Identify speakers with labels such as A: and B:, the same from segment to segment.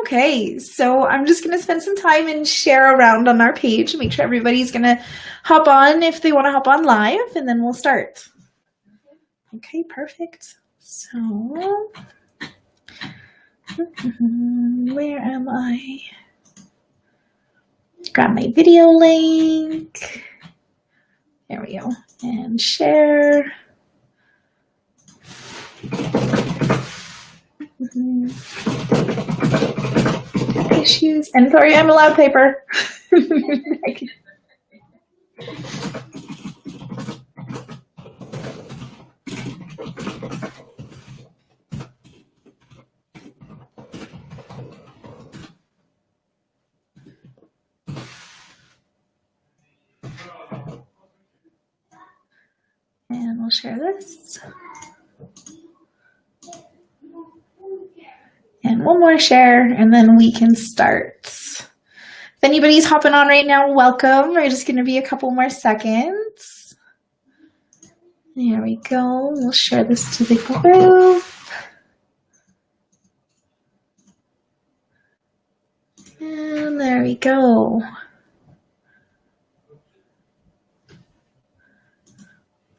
A: Okay, so I'm just going to spend some time and share around on our page, make sure everybody's going to hop on if they want to hop on live, and then we'll start. Okay, perfect. So, where am I? Grab my video link. There we go. And share. Issues. And sorry, I'm a loud typer. And we'll share this. And one more share, and then we can start. If anybody's hopping on right now, welcome. We're just going to be a couple more seconds. There we go. We'll share this to the group. And there we go.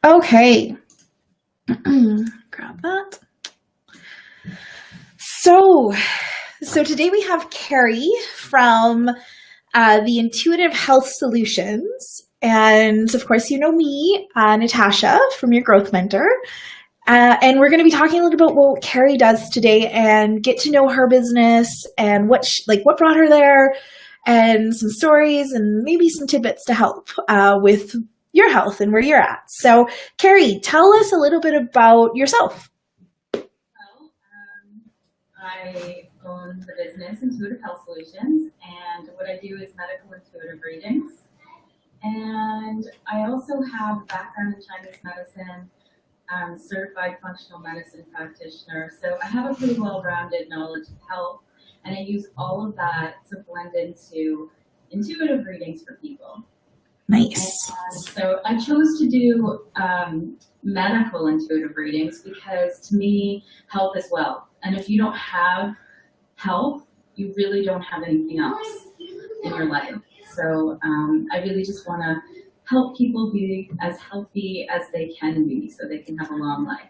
A: Okay. Grab that. So today we have Carrie from the Intuitive Health Solutions. And of course, you know me, Natasha, from your Growth Mentor. And we're going to be talking a little about what Carrie does today and get to know her business and what brought her there and some stories and maybe some tidbits to help with your health and where you're at. So Carrie, tell us a little bit about yourself.
B: I own the business Intuitive Health Solutions, and what I do is medical intuitive readings. And I also have a background in Chinese medicine, certified functional medicine practitioner. So I have a pretty well-rounded knowledge of health, and I use all of that to blend into intuitive readings for people.
A: Nice.
B: And so I chose to do medical intuitive readings because to me, health is wealth. And if you don't have health, you really don't have anything else in your life. So I really just want to help people be as healthy as they can be so they can have a long life.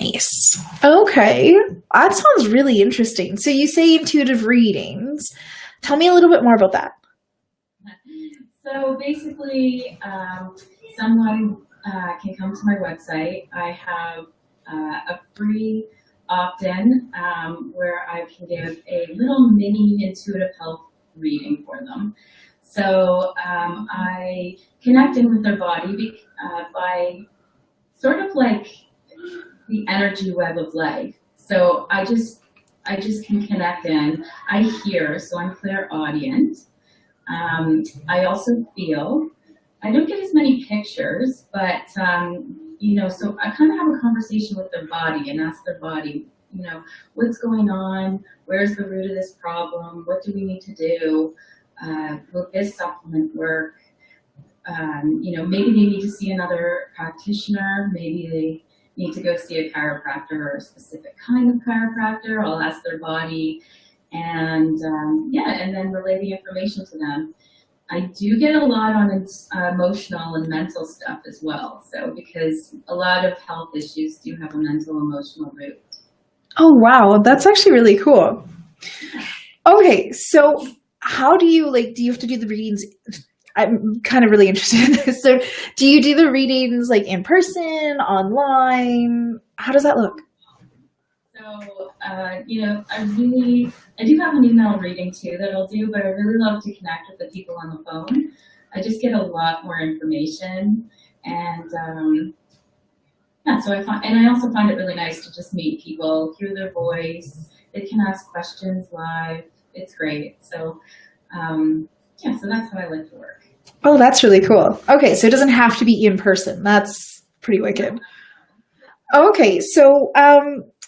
A: Nice. Okay. That sounds really interesting. So you say intuitive readings. Tell me a little bit more about that.
B: So basically, someone can come to my website. I have a free opt-in where I can give a little mini intuitive health reading for them. So I connect in with their body by sort of like the energy web of life. So I just can connect in. I hear, so I'm clairaudient. I also feel. I don't get as many pictures, but so I kind of have a conversation with their body and ask their body, what's going on? Where's the root of this problem? What do we need to do? Will this supplement work? Maybe they need to see another practitioner. Maybe they need to go see a chiropractor or a specific kind of chiropractor. I'll ask their body and then relay the information to them. I do get a lot on emotional and mental stuff as well. So because a lot of health issues do have a mental emotional root.
A: Oh, wow. That's actually really cool. Okay. So how do you have to do the readings? I'm kind of really interested in this. So do you do the readings like in person, online? How does that look?
B: So, I do have an email reading too that I'll do, but I really love to connect with the people on the phone. I just get a lot more information, and so I also find it really nice to just meet people, hear their voice. They can ask questions live. It's great. So, so that's how I like to work.
A: Oh, that's really cool. Okay, so it doesn't have to be in person. That's pretty wicked. Okay, so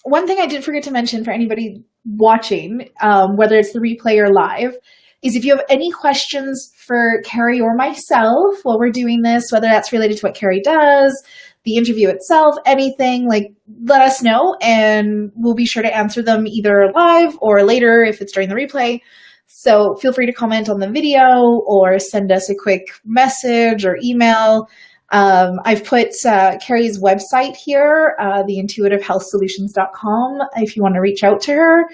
A: one thing I did forget to mention for anybody watching, whether it's the replay or live, is if you have any questions for Carrie or myself while we're doing this, whether that's related to what Carrie does, the interview itself, anything, like let us know and we'll be sure to answer them either live or later if it's during the replay. So feel free to comment on the video or send us a quick message or email. I've put Carrie's website here, theintuitivehealthsolutions.com, if you want to reach out to her.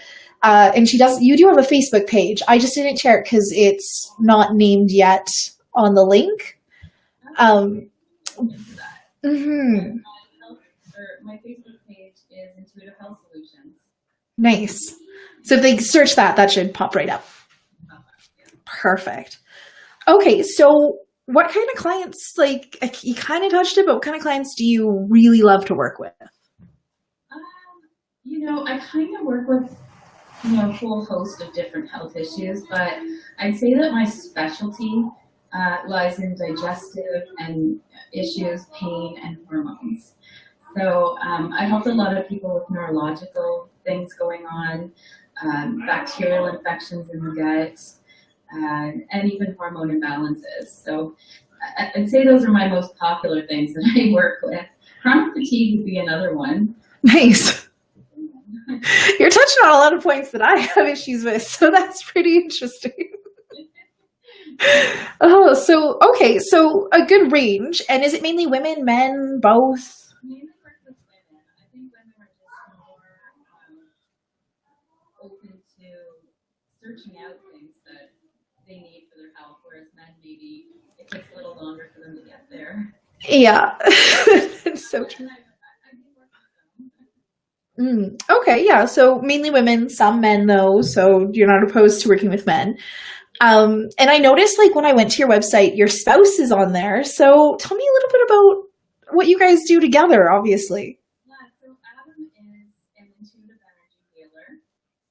A: And you do have a Facebook page. I just didn't share it because it's not named yet on the link.
B: My Facebook page is Intuitive Health Solutions.
A: Nice. So if they search that, that should pop right up. Perfect. Okay, so what kind of clients, like you kind of touched it, but what kind of clients do you really love to work with?
B: I kind of work with, a whole host of different health issues, but I'd say that my specialty lies in digestive and issues, pain, and hormones. So I helped a lot of people with neurological things going on, bacterial infections in the gut, and even hormone imbalances. So I'd say those are my most popular things that I work with. Chronic fatigue would be another one.
A: Nice. You're touching on a lot of points that I have issues with, so that's pretty interesting. Oh, so a good range. And is it mainly women, men, both?
B: Mainly work with women. I think women are just more open to searching out things that they need for their health, whereas men maybe it takes a little longer for them to get there.
A: Yeah, it's so true. Okay, yeah. So mainly women, some men though. So you're not opposed to working with men. And I noticed, like when I went to your website, your spouse is on there. So tell me a little bit about what you guys do together. Obviously.
B: Yeah. So Adam is an intuitive energy healer.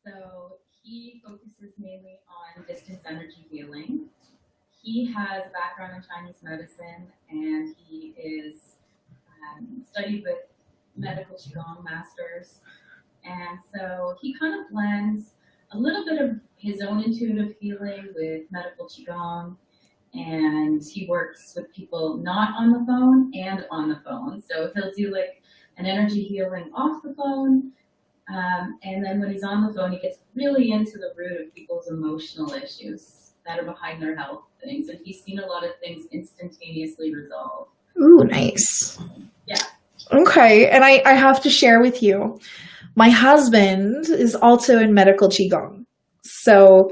B: So he focuses mainly on distance energy healing. He has a background in Chinese medicine, and he is studied with medical Qigong masters. And so he kind of blends a little bit of his own intuitive healing with medical Qigong, and he works with people not on the phone and on the phone. So he'll do like an energy healing off the phone, and then when he's on the phone, he gets really into the root of people's emotional issues that are behind their health things, and he's seen a lot of things instantaneously resolve.
A: Ooh, nice.
B: Yeah.
A: Okay, and I have to share with you, my husband is also in medical Qigong. So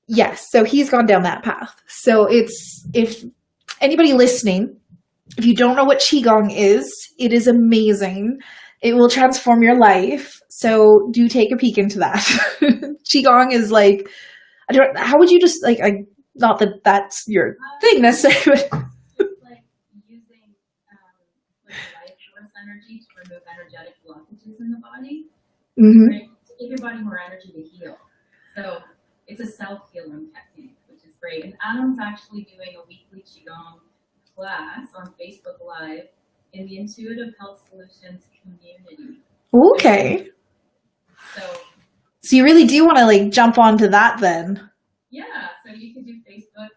A: yes, so he's gone down that path. So if anybody listening, if you don't know what Qigong is, it is amazing. It will transform your life. So do take a peek into that. Qigong is like, how would you just not that that's your thing necessarily, but
B: like using life force energy to remove energetic blockages in the body, right? To give your body more energy to heal. So it's a self-healing technique, which is great. And Adam's actually doing a weekly Qigong class on Facebook Live in the Intuitive Health Solutions community.
A: Okay. So you really do want to jump onto that then?
B: Yeah, so you can do Facebook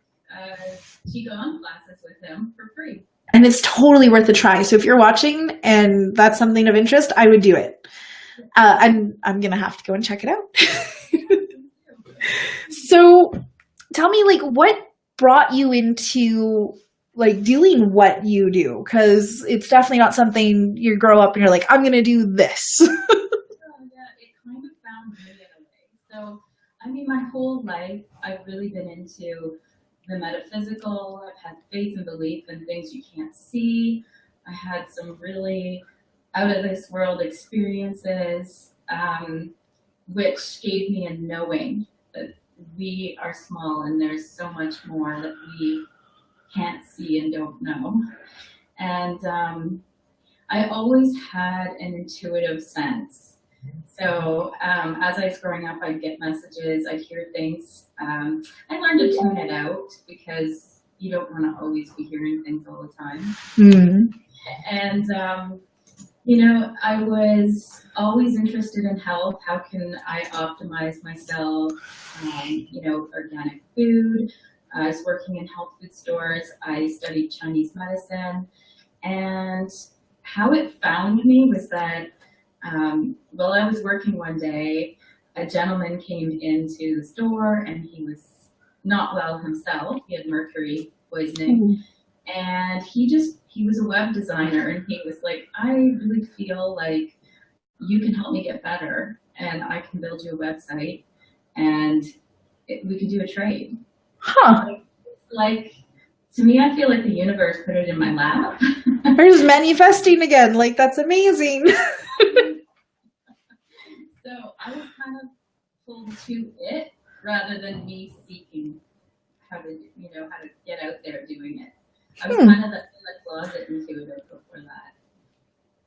B: Qigong classes with him for free.
A: And it's totally worth a try. So if you're watching and that's something of interest, I would do it. And I'm going to have to go and check it out. So tell me, what brought you into doing what you do? Because it's definitely not something you grow up and you're like, I'm going to do this.
B: Yeah, it kind of found me in a way. So, my whole life, I've really been into the metaphysical. I've had faith and belief in things you can't see. I had some really out of this world experiences, which gave me a knowing that we are small and there's so much more that we can't see and don't know. And I always had an intuitive sense. So as I was growing up, I'd get messages, I'd hear things. I learned to tune it out because you don't want to always be hearing things all the time. And I was always interested in health. How can I optimize myself? Organic food. I was working in health food stores. I studied Chinese medicine. And how it found me was that while I was working one day, a gentleman came into the store and he was not well himself. He had mercury poisoning. And he was a web designer, and he was like, I really feel like you can help me get better, and I can build you a website, and we could do a trade.
A: Huh.
B: Like, to me, I feel like the universe put it in my lap.
A: There's manifesting again. Like, that's amazing.
B: So I was kind of pulled to it rather than me seeking how to get out there doing it. I was kind of in the closet intuitive before that.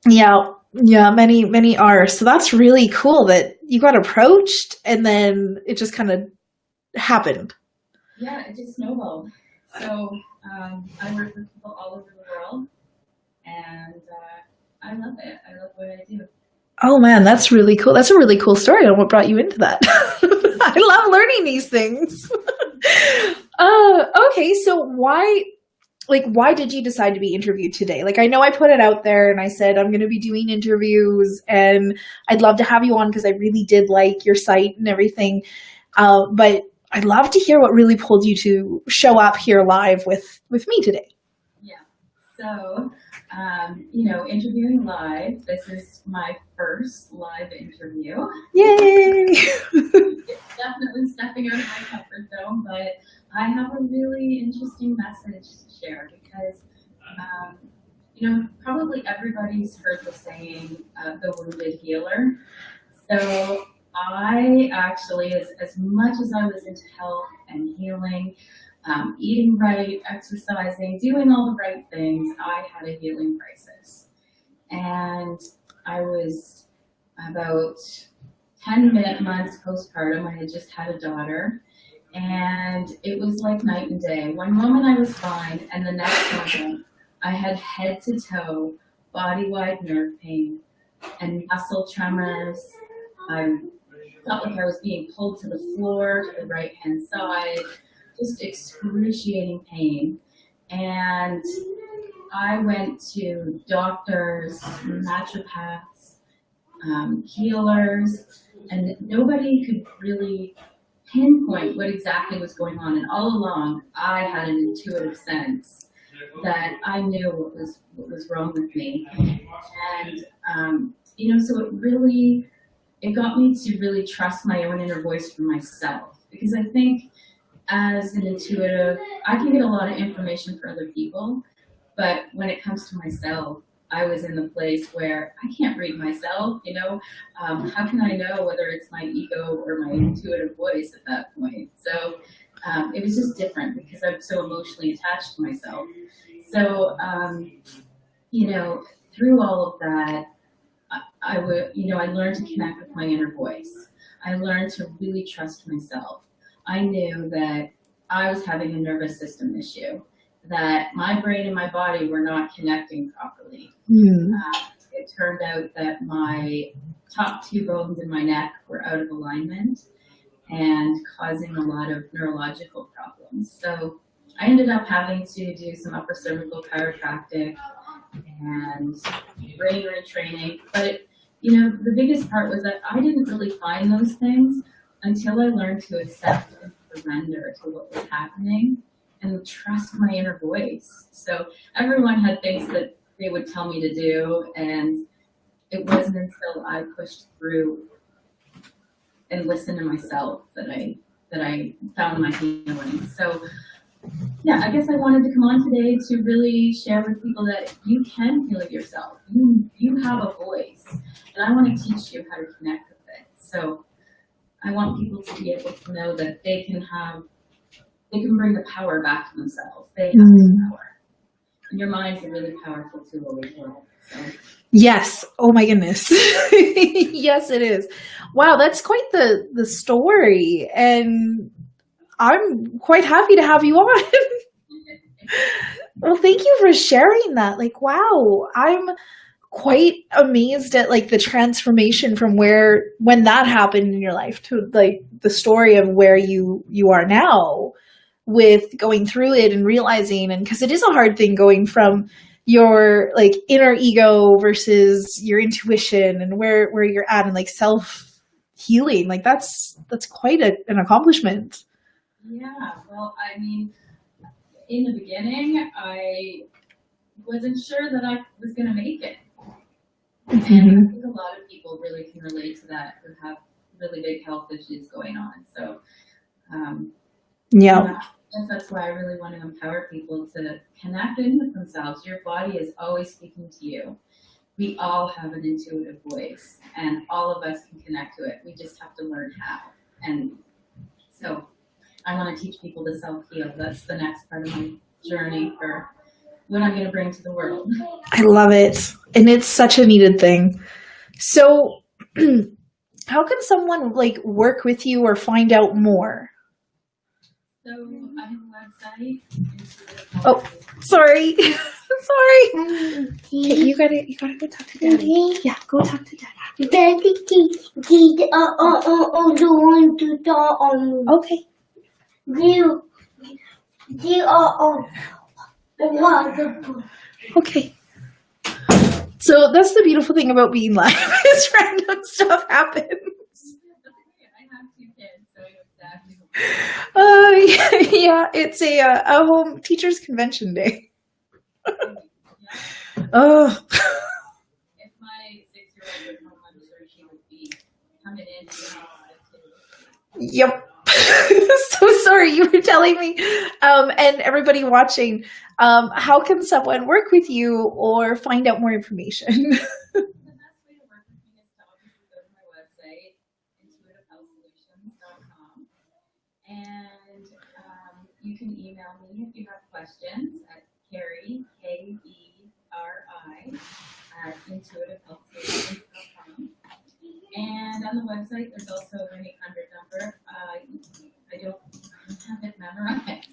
A: Yeah, many are. So that's really cool that you got approached and then it just kind of happened.
B: Yeah, it just snowballed. So I work with people all over the world, and I love it. I love what I do.
A: Oh man, that's really cool. That's a really cool story on what brought you into that. I love learning these things. Okay, so why did you decide to be interviewed today? Like, I know I put it out there and I said I'm going to be doing interviews and I'd love to have you on because I really did like your site and everything. But I'd love to hear what really pulled you to show up here live with me today.
B: Yeah. So, interviewing live. This is my first live interview.
A: Yay!
B: It's definitely stepping out of my comfort zone, but I have a really interesting message to share because, probably everybody's heard the saying, the wounded healer. So I actually, as much as I was into health and healing, eating right, exercising, doing all the right things, I had a healing crisis. And I was about 10 months postpartum. I had just had a daughter. And it was like night and day. One moment I was fine, and the next moment I had head to toe, body-wide nerve pain and muscle tremors. I felt like I was being pulled to the floor, to the right-hand side, just excruciating pain. And I went to doctors, naturopaths, healers, and nobody could really pinpoint what exactly was going on. And all along, I had an intuitive sense that I knew what was wrong with me. And, so it got me to really trust my own inner voice for myself. Because I think as an intuitive, I can get a lot of information for other people, but when it comes to myself, I was in the place where I can't read myself, how can I know whether it's my ego or my intuitive voice at that point? So it was just different because I'm so emotionally attached to myself. So, through all of that, I learned to connect with my inner voice. I learned to really trust myself. I knew that I was having a nervous system issue, that my brain and my body were not connecting properly. It turned out that my top two bones in my neck were out of alignment and causing a lot of neurological problems. So I ended up having to do some upper cervical chiropractic and brain retraining. But, the biggest part was that I didn't really find those things until I learned to accept and surrender to what was happening and trust my inner voice. So everyone had things that they would tell me to do, and it wasn't until I pushed through and listened to myself that I found my healing. So yeah, I guess I wanted to come on today to really share with people that you can heal yourself. You have a voice, and I want to teach you how to connect with it. So I want people to be able to know that they can bring the power back to themselves. They have the power. And your mind's a really powerful tool as well. So.
A: Yes. Oh my goodness. Yes, it is. Wow, that's quite the story. And I'm quite happy to have you on. Well, thank you for sharing that. Like, wow, I'm quite amazed at the transformation from when that happened in your life to the story of where you are now with going through it and realizing, and because it is a hard thing going from your like inner ego versus your intuition and where you're at and like self healing. Like that's quite an accomplishment.
B: Yeah, well, I mean, in the beginning, I wasn't sure that I was going to make it. And I think a lot of people really can relate to that who have really big health issues going on. So,
A: yeah.
B: I guess that's why I really want to empower people to connect in with themselves. Your body is always speaking to you. We all have an intuitive voice, and all of us can connect to it. We just have to learn how. And so I want to teach people to self-heal. That's the next part of my journey for what I'm going to bring to the world.
A: I love it. And it's such a needed thing. So how can someone like work with you or find out more?
B: So I have a website.
A: Oh, sorry. Sorry. Okay, you gotta go talk to Daddy. Yeah, go talk to Daddy.
C: Daddy, want to talk on.
A: Okay. Okay. So that's the beautiful thing about being live is random stuff happens.
B: I have 2 kids, so exactly.
A: Yeah, it's a home teachers convention day. Oh.
B: If my 6-year-old was home, I'm sure she would be coming in.
A: Yep. So sorry, you were telling me. And everybody watching, how can someone work with you or find out more information?
B: The best way to work with me is to obviously go to my website, intuitivehealthsolutions.com, and you can email me if you have questions at Keri, Keri, at intuitivehealthsolutions.com. And on the website, there's also an 800 number. I don't have it memorized.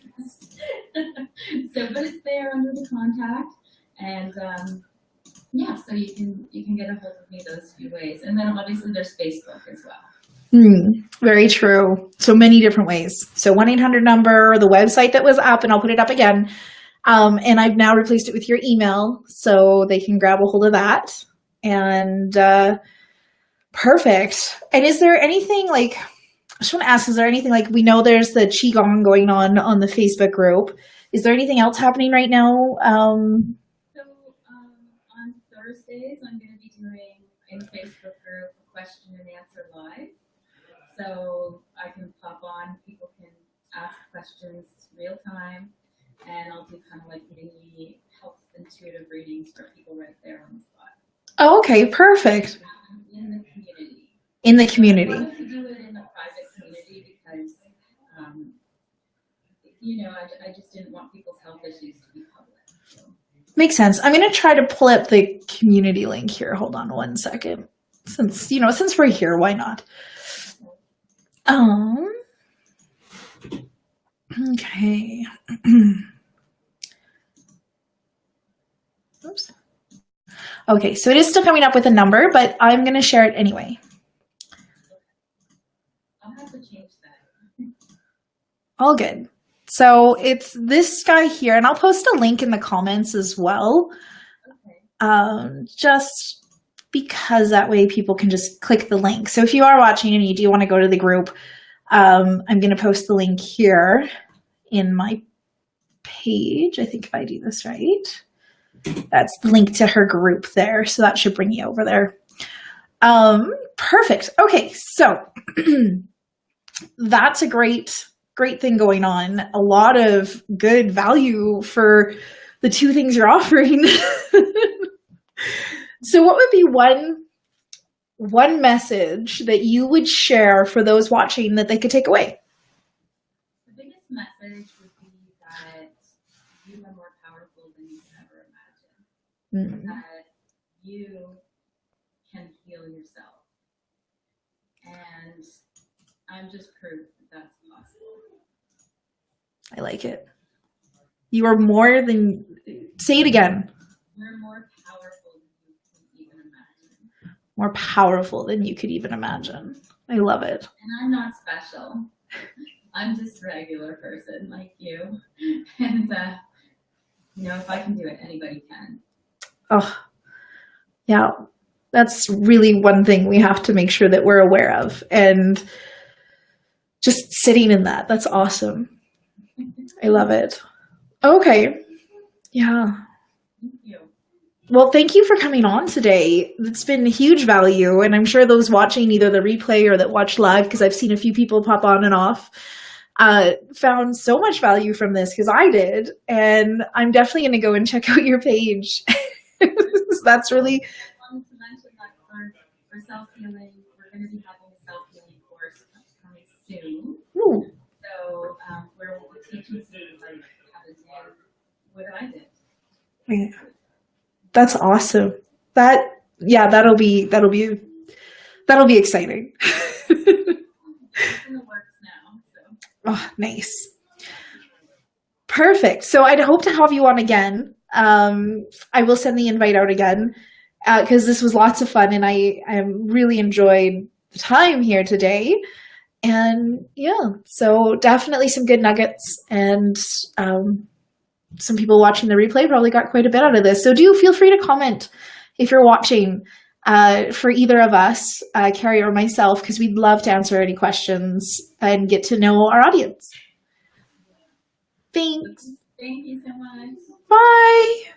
B: But it's there under the contact. And yeah, so you can get a hold of me those few ways. And then obviously there's Facebook as well.
A: Very true. So many different ways. So 1-800 number, the website that was up, and I'll put it up again. And I've now replaced it with your email so they can grab a hold of that. And perfect. And is there anything like, I just want to ask, is there anything like, we know there's the Qigong going on the Facebook group. Is there anything else happening right now?
B: On Thursdays, I'm going to be doing in the Facebook group a question and answer live. So I can pop on, people can ask questions real time, and I'll do kind of like mini health intuitive readings for people right there on the spot.
A: Oh, okay, perfect.
B: In the community.
A: In the community.
B: I wanted to do it in the private community because, I just didn't want people's health issues to be public. So.
A: Makes sense. I'm going to try to pull up the community link here. Hold on 1 second. Since we're here, why not? Okay. Oops. Okay, so it is still coming up with a number, but I'm going to share it anyway.
B: I'll have to change that.
A: All good. So it's this guy here, and I'll post a link in the comments as well. Okay. Just because that way people can just click the link. So if you are watching and you do want to go to the group, I'm going to post the link here in my page. I think if I do this right. That's the link to her group there. So that should bring you over there. Perfect. Okay. So that's a great thing going on. A lot of good value for the 2 things you're offering. So what would be one message that you would share for those watching that they could take away?
B: The biggest message would be that you are more powerful than you can ever imagine. That you can heal yourself. And I'm just proof that that's possible.
A: I like it. You are more than, say it again.
B: You're more powerful than you can even imagine.
A: More powerful than you could even imagine. I love it.
B: And I'm not special. I'm just a regular person like you. And, if I can do it, anybody can.
A: Oh, yeah. That's really one thing we have to make sure that we're aware of. And just sitting in that. That's awesome. I love it. Okay. Yeah.
B: Thank you.
A: Well, thank you for coming on today. It's been huge value. And I'm sure those watching either the replay or that watch live, because I've seen a few people pop on and off, found so much value from this, because I did. And I'm definitely going to go and check out your page. That's really...
B: I wanted to mention that for self-healing, we're going to be having a self-healing course coming soon.
A: Ooh.
B: So where we'll be teaching you like how to do what I did.
A: Yeah. That's awesome. That'll be exciting.
B: It's in the works now. So.
A: Oh, nice. Perfect. So I'd hope to have you on again. I will send the invite out again because this was lots of fun, and I really enjoyed the time here today. And yeah, so definitely some good nuggets, and some people watching the replay probably got quite a bit out of this. So do feel free to comment if you're watching for either of us, Carrie or myself, because we'd love to answer any questions and get to know our audience. Thanks.
B: Thank you so much.
A: Bye.